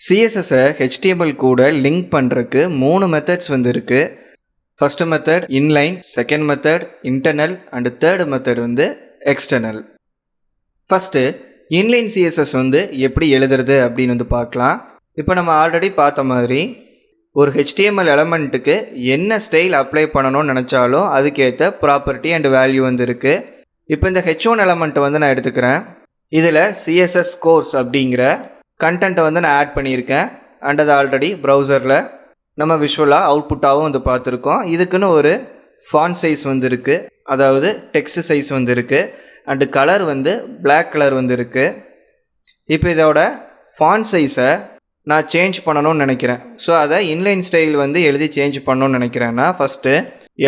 சிஎஸ்எஸ்ஸை HTML கூட link பண்ணுறதுக்கு 3 methods வந்து இருக்குது. First method inline, second method internal and third method வந்து எக்ஸ்டர்னல். ஃபஸ்ட்டு இன்லைன் சிஎஸ்எஸ் வந்து எப்படி எழுதுறது அப்படின்னு வந்து பார்க்கலாம். இப்போ நம்ம ஆல்ரெடி பார்த்த மாதிரி ஒரு HTML எலமெண்ட்டுக்கு என்ன ஸ்டைல் அப்ளை பண்ணணும்னு நினச்சாலும் அதுக்கேற்ற ப்ராப்பர்ட்டி அண்ட் வேல்யூ வந்து இருக்குது. இப்போ இந்த H1 எலமெண்ட்டை வந்து நான் எடுத்துக்கிறேன். இதில் CSS கோர்ஸ் அப்படிங்கிற கண்டென்ட்டை வந்து நான் ஆட் பண்ணியிருக்கேன். அண்ட் அது ஆல்ரெடி ப்ரௌசரில் நம்ம விஷுவலாக அவுட்புட்டாகவும் வந்து பார்த்துருக்கோம். இதுக்குன்னு ஒரு ஃபாண்ட் சைஸ் வந்து இருக்குது, அதாவது டெக்ஸ்ட் சைஸ் வந்து இருக்குது. அண்டு கலர் வந்து பிளாக் கலர் வந்து இருக்குது. இப்போ இதோட ஃபாண்ட் சைஸை நான் சேஞ்ச் பண்ணணும்னு நினைக்கிறேன். ஸோ அதை இன்லைன் ஸ்டைல் வந்து எழுதி சேஞ்ச் பண்ணணும்னு நினைக்கிறேன்னா ஃபஸ்ட்டு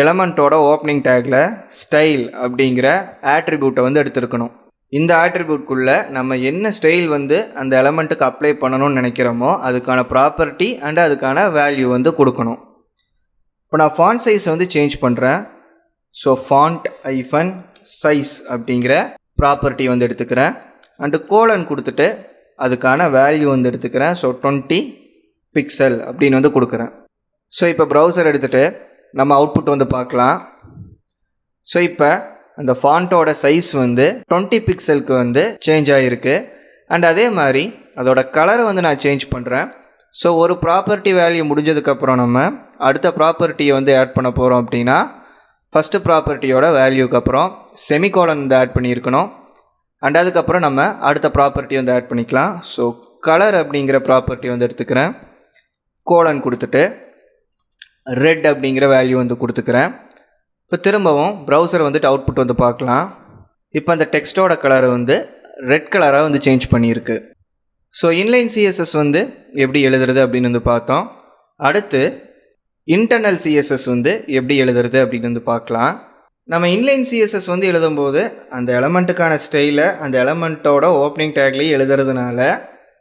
எலமெண்ட்டோட ஓப்பனிங் டேக்கில் ஸ்டைல் அப்படிங்கிற ஆட்ரிபியூட்டை வந்து எடுத்துருக்கணும். இந்த ஆட்ரிபியூட்குள்ளே நம்ம என்ன ஸ்டைல் வந்து அந்த எலமெண்ட்டுக்கு அப்ளை பண்ணணும்னு நினைக்கிறோமோ அதுக்கான ப்ராப்பர்ட்டி அண்ட் அதுக்கான வேல்யூ வந்து கொடுக்கணும். இப்போ நான் ஃபாண்ட் சைஸ் வந்து சேஞ்ச் பண்ணுறேன். ஸோ ஃபாண்ட் ஐஃபன் சைஸ் அப்படிங்கிற ப்ராப்பர்ட்டி வந்து எடுத்துக்கிறேன். அண்டு கோலன் கொடுத்துட்டு அதுக்கான வேல்யூ வந்து எடுத்துக்கிறேன். ஸோ 20 பிக்சல் அப்படின்னு வந்து கொடுக்குறேன். ஸோ இப்போ ப்ரௌசர் எடுத்துகிட்டு நம்ம அவுட்புட் வந்து பார்க்கலாம். ஸோ இப்போ அந்த ஃபாண்ட்டோட சைஸ் வந்து 20 பிக்சலுக்கு வந்து சேஞ்ச் ஆகிருக்கு. அண்ட் அதே மாதிரி அதோட கலரை வந்து நான் சேஞ்ச் பண்ணுறேன். ஸோ ஒரு ப்ராப்பர்ட்டி வேல்யூ முடிஞ்சதுக்கப்புறம் நம்ம அடுத்த ப்ராப்பர்ட்டியை வந்து ஆட் பண்ண போகிறோம். அப்படின்னா ஃபஸ்ட்டு ப்ராப்பர்ட்டியோட வேல்யூக்கு அப்புறம் செமிகோலன் வந்து ஆட் பண்ணியிருக்கணும். அண்ட் அதுக்கப்புறம் நம்ம அடுத்த ப்ராப்பர்ட்டி வந்து ஆட் பண்ணிக்கலாம். ஸோ கலர் அப்படிங்கிற ப்ராப்பர்ட்டி வந்து எடுத்துக்கிறேன். கோலன் கொடுத்துட்டு ரெட் அப்படிங்கிற வேல்யூ வந்து கொடுத்துக்கிறேன். இப்போ திரும்பவும் ப்ரௌசர் வந்துட்டு அவுட்புட் வந்து பார்க்கலாம். இப்போ அந்த டெக்ஸ்ட்டோட கலரை வந்து ரெட் கலராக வந்து சேஞ்ச் பண்ணியிருக்கு. ஸோ இன்லைன் சிஎஸ்எஸ் வந்து எப்படி எழுதுறது அப்படின்னு வந்து பார்த்தோம். அடுத்து இன்டர்னல் சிஎஸ்எஸ் வந்து எப்படி எழுதுறது அப்படின்னு வந்து பார்க்கலாம். நம்ம இன்லைன் சிஎஸ்எஸ் வந்து எழுதும்போது அந்த எலமெண்ட்டுக்கான ஸ்டைலை அந்த எலமெண்ட்டோட ஓப்பனிங் டேக்லேயே எழுதுறதுனால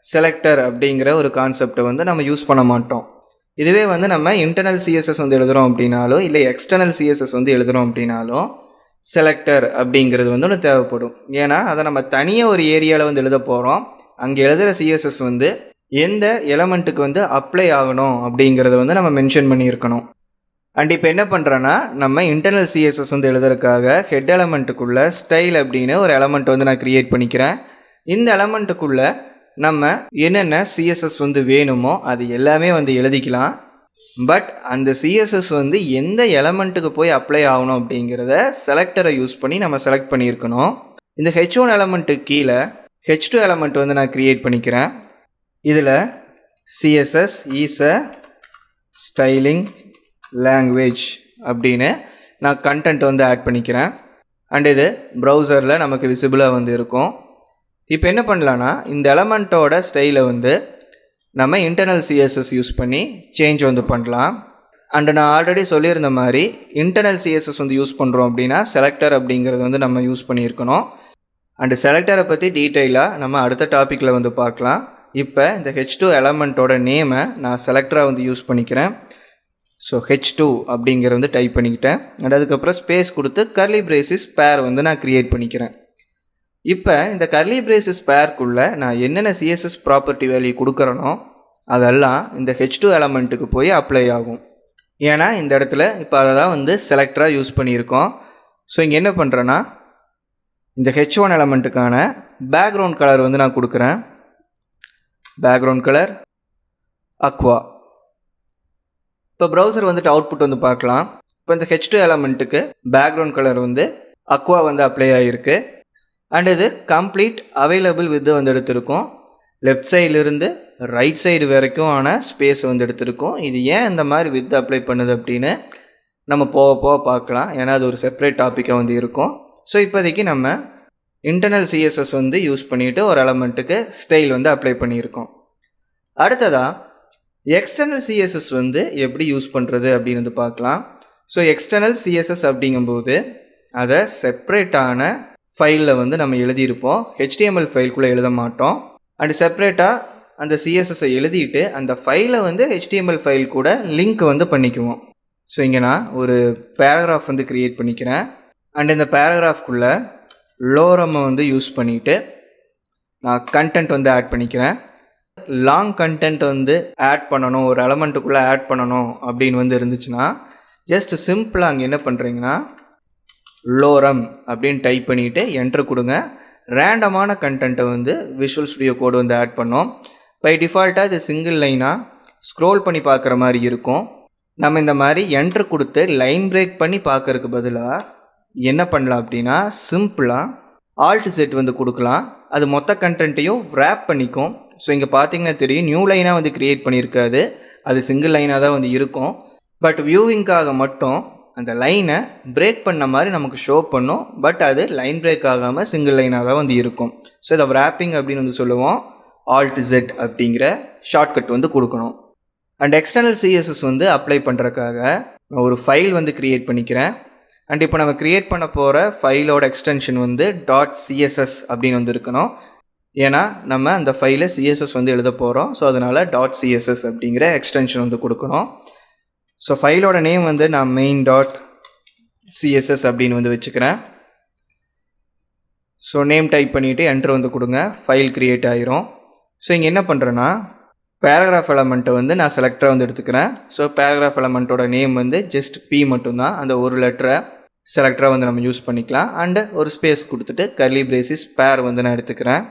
செலக்டர் அப்படிங்கிற ஒரு கான்செப்டை வந்து நம்ம யூஸ் பண்ண மாட்டோம். இதுவே வந்து நம்ம இன்டர்னல் சிஎஸ்எஸ் வந்து எழுதுகிறோம் அப்படின்னாலும் இல்லை எக்ஸ்டர்னல் சிஎஸ்எஸ் வந்து எழுதுகிறோம் அப்படின்னாலும் செலக்டர் அப்படிங்கிறது வந்து ஒன்று தேவைப்படும். ஏன்னா அதை நம்ம தனியாக ஒரு ஏரியாவில் வந்து எழுத போகிறோம். அங்கே எழுதுகிற சிஎஸ்எஸ் வந்து எந்த எலமெண்ட்டுக்கு வந்து அப்ளை ஆகணும் அப்படிங்கிறத வந்து நம்ம மென்ஷன் பண்ணியிருக்கணும். அண்ட் இப்போ என்ன பண்ணுறேன்னா நம்ம இன்டர்னல் சிஎஸ்எஸ் வந்து எழுதுறதுக்காக ஹெட் எலமெண்ட்டுக்குள்ளே ஸ்டைல் அப்படின்னு ஒரு எலமெண்ட் வந்து நான் க்ரியேட் பண்ணிக்கிறேன். இந்த எலமெண்ட்டுக்குள்ளே நம்ம என்னென்ன சிஎஸ்எஸ் வந்து வேணுமோ அது எல்லாமே வந்து எழுதிக்கலாம். பட் அந்த சிஎஸ்எஸ் வந்து எந்த எலமெண்ட்டுக்கு போய் அப்ளை ஆகணும் அப்படிங்கிறத செலக்டரை யூஸ் பண்ணி நம்ம செலக்ட் பண்ணியிருக்கணும். இந்த H1 எலமெண்ட்டுக்கு கீழே H2 எலமெண்ட் வந்து நான் க்ரியேட் பண்ணிக்கிறேன். இதில் CSS is a styling language அப்படின்னு நான் கண்டென்ட் வந்து ஆட் பண்ணிக்கிறேன். அண்ட் இது ப்ரௌசரில் நமக்கு விசிபிளாக வந்து இருக்கும். இப்போ என்ன பண்ணலான்னா இந்த எலமெண்ட்டோட ஸ்டைலை வந்து நம்ம இன்டர்னல் சிஎஸ்எஸ் யூஸ் பண்ணி சேஞ்ச் வந்து பண்ணலாம். அண்டு நான் ஆல்ரெடி சொல்லியிருந்த மாதிரி இன்டர்னல் சிஎஸ்எஸ் வந்து யூஸ் பண்ணுறோம் அப்படின்னா செலக்டர் அப்படிங்கிறது வந்து நம்ம யூஸ் பண்ணியிருக்கணும். அண்டு செலக்டரை பற்றி டீட்டெயிலாக நம்ம அடுத்த டாப்பிக்கில் வந்து பார்க்கலாம். இப்போ இந்த H2 எலமெண்ட்டோட நேமை நான் செலக்டராக வந்து யூஸ் பண்ணிக்கிறேன். ஸோ H2 அப்படிங்கிறது வந்து டைப் பண்ணிக்கிட்டேன். அண்ட் அதுக்கப்புறம் ஸ்பேஸ் கொடுத்து கர்லி பிரேசிஸ் பேர் வந்து நான் க்ரியேட் பண்ணிக்கிறேன். இப்போ இந்த கர்லி பிரேசிஸ் பேருக்குள்ளே நான் என்னென்ன சிஎஸ்எஸ் ப்ராப்பர்ட்டி வேல்யூ கொடுக்குறனோ அதெல்லாம் இந்த H2 எலமெண்ட்டுக்கு போய் அப்ளை ஆகும். ஏன்னா இந்த இடத்துல இப்போ அதை தான் வந்து செலக்டராக யூஸ் பண்ணியிருக்கோம். ஸோ இங்கே என்ன பண்ணுறேன்னா இந்த H1 எலமெண்ட்டுக்கான பேக்ரவுண்ட் கலர் வந்து நான் கொடுக்குறேன். Background colour Aqua. இப்போ ப்ரௌசர் வந்துட்டு அவுட்புட் வந்து பார்க்கலாம். இப்போ இந்த H2 எலமெண்ட்டுக்கு பேக்ரவுண்ட் கலர் வந்து அக்வா வந்து அப்ளை ஆகிருக்கு. அண்ட் இது கம்ப்ளீட் அவைலபிள் வித் வந்து எடுத்திருக்கோம். லெஃப்ட் சைட்லேருந்து ரைட் சைடு வரைக்கும் ஆன ஸ்பேஸ் வந்து எடுத்திருக்கோம். இது ஏன் இந்த மாதிரி வித் அப்ளை பண்ணுது அப்படின்னு நம்ம போக போக பார்க்கலாம். ஏன்னா அது ஒரு செப்பரேட் டாப்பிக்காக வந்து இருக்கும். ஸோ இப்போதைக்கு நம்ம இன்டர்னல் சிஎஸ்எஸ் வந்து யூஸ் பண்ணிவிட்டு ஒரு எலமெண்ட்டுக்கு ஸ்டைல் வந்து அப்ளை பண்ணியிருக்கோம். அடுத்ததாக எக்ஸ்டர்னல் சிஎஸ்எஸ் வந்து எப்படி யூஸ் பண்ணுறது அப்படின்னு வந்து பார்க்கலாம். ஸோ எக்ஸ்டர்னல் சிஎஸ்எஸ் அப்படிங்கும்போது அதை செப்ரேட்டான ஃபைலில் வந்து நம்ம எழுதியிருப்போம். HTML ஃபைல்குள்ளே எழுத மாட்டோம். அண்ட் செப்ரேட்டாக அந்த சிஎஸ்எஸ்ஸை எழுதிட்டு அந்த ஃபைலை வந்து HTML ஃபைல் கூட லிங்க் வந்து பண்ணிக்குவோம். ஸோ இங்கே நான் ஒரு பேராகிராஃப் வந்து க்ரியேட் பண்ணிக்கிறேன். அண்ட் இந்த பேராகிராஃப்குள்ளே லோரம்மை வந்து யூஸ் பண்ணிவிட்டு நான் கண்டென்ட் வந்து ஆட் பண்ணிக்கிறேன். லாங் கண்டென்ட் வந்து ஆட் பண்ணணும், ஒரு எலமெண்ட்டுக்குள்ளே ஆட் பண்ணணும் அப்படின்னு வந்து இருந்துச்சுன்னா ஜஸ்ட் சிம்பிளாக அங்கே என்ன பண்ணுறீங்கன்னா லோரம் அப்படின்னு டைப் பண்ணிவிட்டு என்ட்ரு கொடுங்க. ரேண்டமான கண்டென்ட்டை வந்து விஷுவல் ஸ்டுடியோ கோடு வந்து ஆட் பண்ணோம். பை டிஃபால்ட்டாக இது சிங்கிள் லைனாக ஸ்க்ரோல் பண்ணி பார்க்குற மாதிரி இருக்கும். நம்ம இந்த மாதிரி என்ட்ரு கொடுத்து லைன் பிரேக் பண்ணி பார்க்கறதுக்கு பதிலாக என்ன பண்ணலாம் அப்படின்னா சிம்பிளாக ஆல்ட் செட் வந்து கொடுக்கலாம். அது மொத்த கண்டென்ட்டையும் ரேப் பண்ணிக்கும். ஸோ இங்கே பார்த்தீங்கன்னா தெரியும், நியூ லைனாக வந்து க்ரியேட் பண்ணியிருக்காது, அது சிங்கிள் லைனாக தான் வந்து இருக்கும். பட் வியூவிங்காக மட்டும் அந்த லைனை பிரேக் பண்ண மாதிரி நமக்கு ஷோ பண்ணும். பட் அது லைன் பிரேக் ஆகாமல் சிங்கிள் லைனாக தான் வந்து இருக்கும். ஸோ இதை ரேப்பிங் அப்படின்னு வந்து சொல்லுவோம். ஆல்ட் செட் அப்படிங்கிற ஷார்ட்கட் வந்து கொடுக்கணும். அண்ட் எக்ஸ்டர்னல் சிஎஸ்எஸ் வந்து அப்ளை பண்ணுறதுக்காக நான் ஒரு ஃபைல் வந்து க்ரியேட் பண்ணிக்கிறேன். அண்ட் இப்போ நம்ம க்ரியேட் பண்ண போகிற ஃபைலோட எக்ஸ்டென்ஷன் வந்து .css அப்படின்னு வந்து இருக்கணும். ஏன்னா நம்ம அந்த ஃபைலை சிஎஸ்எஸ் வந்து எழுத போகிறோம். ஸோ அதனால் .css அப்படிங்கிற எக்ஸ்டென்ஷன் வந்து கொடுக்கணும். ஸோ ஃபைலோட நேம் வந்து நான் main.css அப்படின்னு வந்து வச்சுக்கிறேன். ஸோ நேம் டைப் பண்ணிவிட்டு என்ட்ரு வந்து கொடுங்க, ஃபைல் க்ரியேட் ஆகிரும். ஸோ இங்கே என்ன பண்ணுறேன்னா பேராகிராஃப் எலமெண்ட்டை வந்து நான் செலக்டராக வந்து எடுத்துக்கிறேன். ஸோ பேராகிராஃப் எலமெண்ட்டோட நேம் வந்து ஜஸ்ட் P மட்டும்தான், அந்த ஒரு லெட்டரை செலக்டராக வந்து நம்ம யூஸ் பண்ணிக்கலாம். அண்டு ஒரு ஸ்பேஸ் கொடுத்துட்டு கர்லி பிரேசிஸ் பேர் வந்து நான் எடுத்துக்கிறேன்.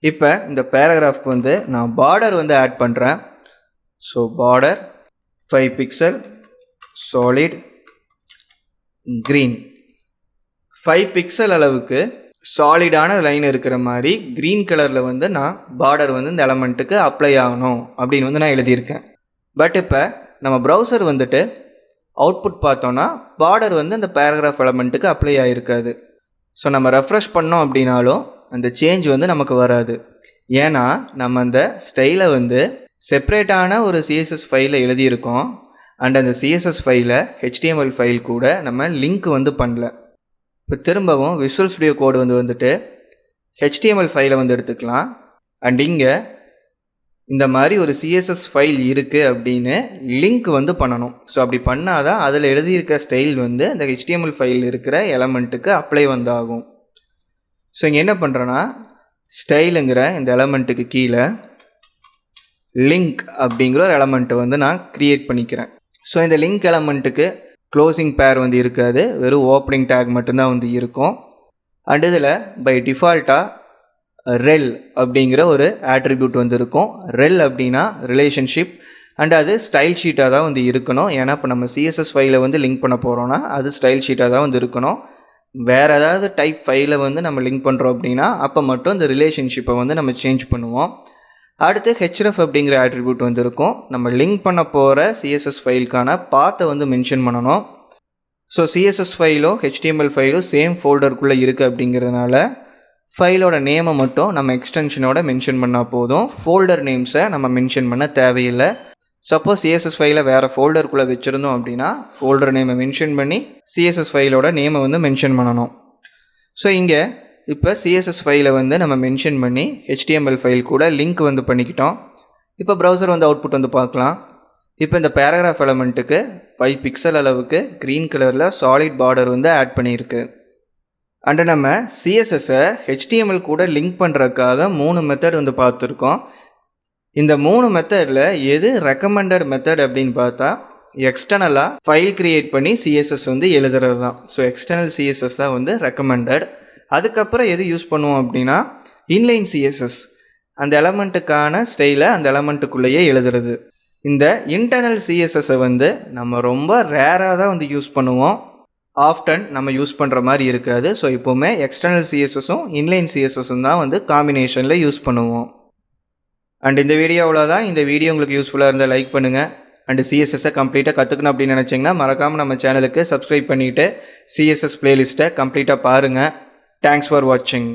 இப்போ இந்த பேராகிராஃப்க்கு வந்து நான் பார்டர் வந்து ஆட் பண்ணுறேன். So border 5 pixel solid green, 5 pixel அளவுக்கு சாலிடான லைன் இருக்கிற மாதிரி க்ரீன் கலரில் வந்து நான் பார்டர் வந்து இந்த எலமெண்ட்டுக்கு அப்ளை ஆகணும் அப்படின்னு வந்து நான் எழுதியிருக்கேன். பட் இப்போ நம்ம ப்ரௌசர் வந்துட்டு அவுட்புட் பார்த்தோன்னா பார்டர் வந்து அந்த பேராகிராஃப் எலமெண்ட்டுக்கு அப்ளை ஆகிருக்காது. ஸோ நம்ம ரெஃப்ரெஷ் பண்ணோம் அப்படின்னாலும் அந்த சேஞ்ச் வந்து நமக்கு வராது. ஏன்னா நம்ம அந்த ஸ்டைலை வந்து செப்ரேட்டான ஒரு சிஎஸ்எஸ் ஃபைலில் எழுதியிருக்கோம். அண்ட் அந்த சிஎஸ்எஸ் ஃபைலை HTML ஃபைல் கூட நம்ம லிங்க் வந்து பண்ணல. இப்போ திரும்பவும் விஷுவல் ஸ்டுடியோ கோடு வந்துட்டு HTML ஃபைலை வந்து எடுத்துக்கலாம். அண்ட் இங்கே இந்த மாதிரி ஒரு சிஎஸ்எஸ் ஃபைல் இருக்குது அப்படின்னு லிங்க் வந்து பண்ணணும். ஸோ அப்படி பண்ணால் தான் அதில் எழுதியிருக்க ஸ்டைல் வந்து அந்த HTML ஃபைல் இருக்கிற எலமெண்ட்டுக்கு அப்ளை வந்து ஆகும். ஸோ இங்கே என்ன பண்ணுறேன்னா ஸ்டைலுங்கிற இந்த எலமெண்ட்டுக்கு கீழே லிங்க் அப்படிங்கிற ஒரு எலமெண்ட்டை வந்து நான் க்ரியேட் பண்ணிக்கிறேன். ஸோ இந்த லிங்க் எலமெண்ட்டுக்கு க்ளோசிங் பேர் வந்து இருக்காது, வெறும் ஓப்பனிங் டேக் மட்டும்தான் வந்து இருக்கும். அண்ட் இதில் பை டிஃபால்ட்டாக ரெல் அப்படிங்கிற ஒரு ஆட்ரிபியூட் வந்து இருக்கும். ரெல் அப்படின்னா ரிலேஷன்ஷிப். அண்ட் அது ஸ்டைல் ஷீட்டாக தான் வந்து இருக்கணும். ஏன்னா இப்போ நம்ம சிஎஸ்எஸ் ஃபைலை வந்து லிங்க் பண்ண போகிறோன்னா அது ஸ்டைல் ஷீட்டாக தான் வந்து இருக்கணும். வேறு ஏதாவது டைப் ஃபைலை வந்து நம்ம லிங்க் பண்ணுறோம் அப்படின்னா அப்போ மட்டும் இந்த ரிலேஷன்ஷிப்பை வந்து நம்ம சேஞ்ச் பண்ணுவோம். அடுத்து href அப்படிங்கிற ஆட்ரிபியூட் வந்து இருக்கும். நம்ம லிங்க் பண்ண போகிற சிஎஸ்எஸ் ஃபைலுக்கான பாத்தை வந்து மென்ஷன் பண்ணணும். ஸோ சிஎஸ்எஸ் ஃபைலோ HTML ஃபைலோ சேம் ஃபோல்டருக்குள்ளே இருக்குது அப்படிங்கிறதுனால ஃபைலோட நேமை மட்டும் நம்ம எக்ஸ்டென்ஷனோட மென்ஷன் பண்ணால் போதும். ஃபோல்டர் நேம்ஸை நம்ம மென்ஷன் பண்ண தேவையில்லை. சப்போஸ் சிஎஸ்எஸ் ஃபைலை வேறு ஃபோல்டருக்குள்ளே வச்சுருந்தோம் அப்படின்னா ஃபோல்டர் நேமை மென்ஷன் பண்ணி சிஎஸ்எஸ் ஃபைலோட நேமை வந்து மென்ஷன் பண்ணணும். ஸோ இங்கே இப்போ சிஎஸ்எஸ் ஃபைலை வந்து நம்ம மென்ஷன் பண்ணி HTML ஃபைல் கூட லிங்க் வந்து பண்ணிக்கிட்டோம். இப்போ ப்ரௌசர் வந்து அவுட்புட் வந்து பார்க்கலாம். இப்போ இந்த பேராகிராஃப் எலமெண்ட்டுக்கு 5 பிக்சல் அளவுக்கு க்ரீன் கலரில் சாலிட் பார்டர் வந்து ஆட் பண்ணியிருக்கு. அண்டு நம்ம சிஎஸ்எஸ்ஸை HTML கூட லிங்க் பண்ணுறதுக்காக 3 மெத்தட் வந்து பார்த்துருக்கோம். இந்த 3 மெத்தடில் எது ரெக்கமெண்டட் மெத்தட் அப்படின்னு பார்த்தா எக்ஸ்டர்னலாக ஃபைல் க்ரியேட் பண்ணி சிஎஸ்எஸ் வந்து எழுதுறது தான். ஸோ எக்ஸ்டர்னல் சிஎஸ்எஸ் தான் வந்து ரெக்கமெண்டட். அதுக்கப்புறம் எது யூஸ் பண்ணுவோம் அப்படின்னா இன்லைன் சிஎஸ்எஸ், அந்த எலமெண்ட்டுக்கான ஸ்டைலை அந்த எலமெண்ட்டுக்குள்ளேயே எழுதுறது. இந்த இன்டர்னல் சிஎஸ்எஸ்ஸை வந்து நம்ம ரொம்ப ரேராக தான் வந்து யூஸ் பண்ணுவோம், ஆஃப்டன் நம்ம யூஸ் பண்ணுற மாதிரி இருக்காது. ஸோ இப்போவுமே எக்ஸ்டர்னல் சிஎஸ்எஸும் இன்லைன் சிஎஸ்எஸும் தான் வந்து காம்பினேஷனில் யூஸ் பண்ணுவோம். அண்ட் இந்த வீடியோவில் தான், இந்த வீடியோ உங்களுக்கு யூஸ்ஃபுல்லாக இருந்தால் லைக் பண்ணுங்கள். அண்டு சிஎஸ்எஸ்ஸை கம்ப்ளீட்டாக கற்றுக்கணும் அப்படின்னு நினச்சிங்கன்னா மறக்காமல் நம்ம சேனலுக்கு சப்ஸ்கிரைப் பண்ணிவிட்டு சிஎஸ்எஸ் பிளேலிஸ்ட்டை கம்ப்ளீட்டாக பாருங்கள். தேங்க்ஸ் ஃபார் வாட்சிங்.